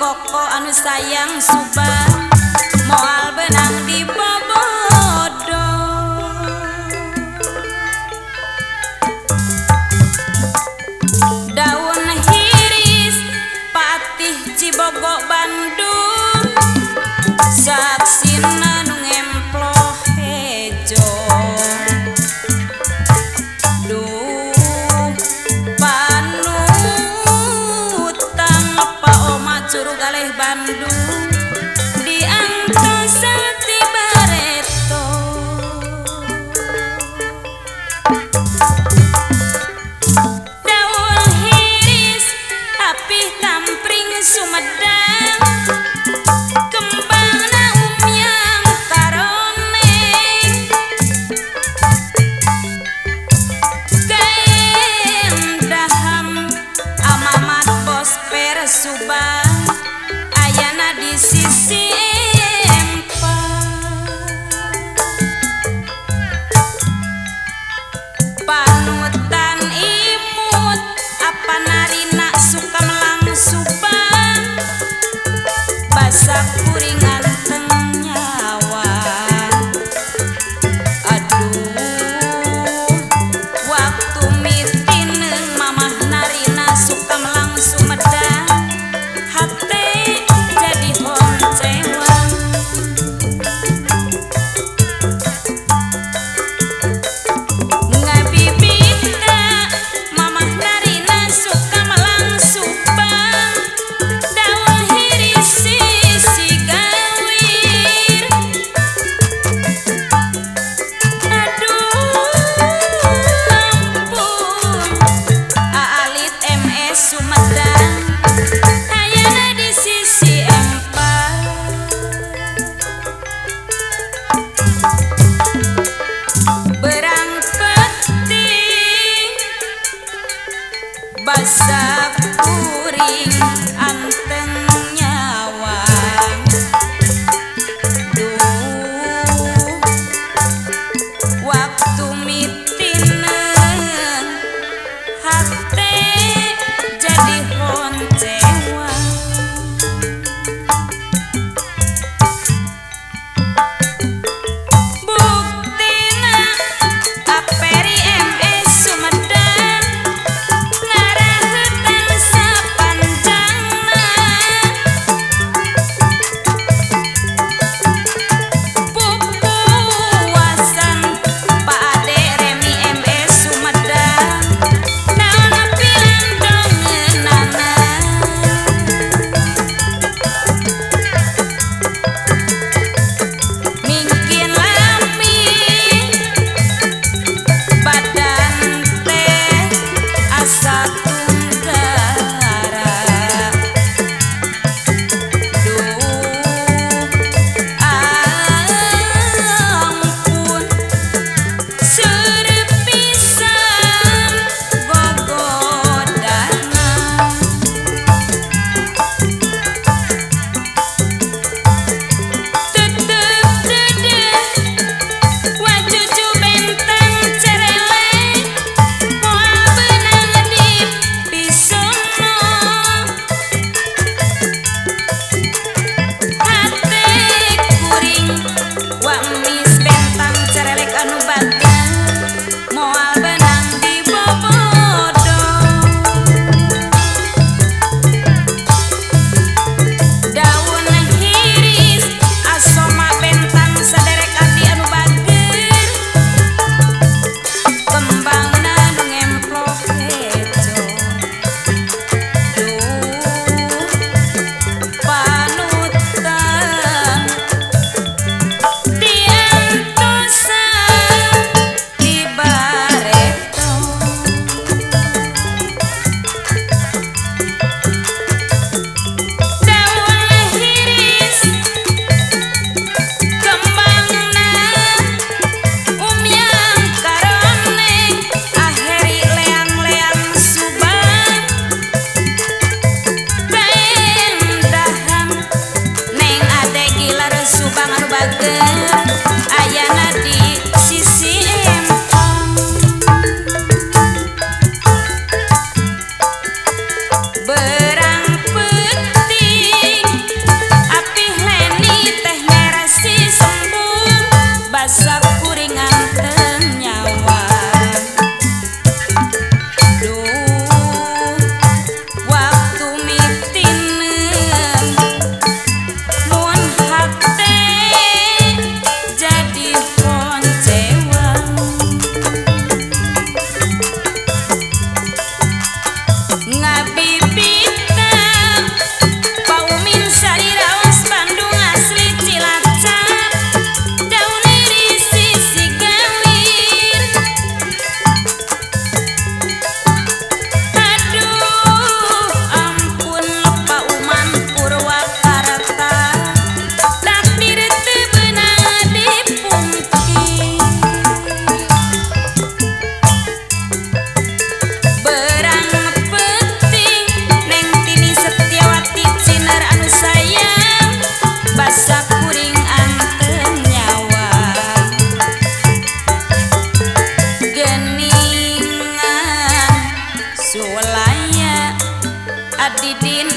koko anu sayang Subang moal benang di bobodo daun hiris patih Cibogo Bandung saksina nu ngemploh hejo Curug galeh Bandung diangtos ti bareto daun hiris apih kampring Sumedang kembangna umyang karone gaem daham amamat bos per Subang ayana di sisi panutan imut apa narina suka melang Subang basak kuringan teng nyawa aduh waktu mitineng mamah narina suka melang Sumedang hate jadi honcewang ngabibita mamah narina suka melang Subang daun hiris si gawir aduh ampun aalit MS Sumedang ayana di sisi berangkat basak kuring anteng nyawang duh waktu mitineng hate jadi honcewang buktina aperi MS Sumedang ngarahetan sapanjang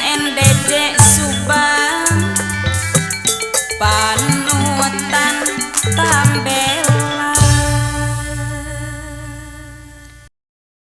NDC Subang panutan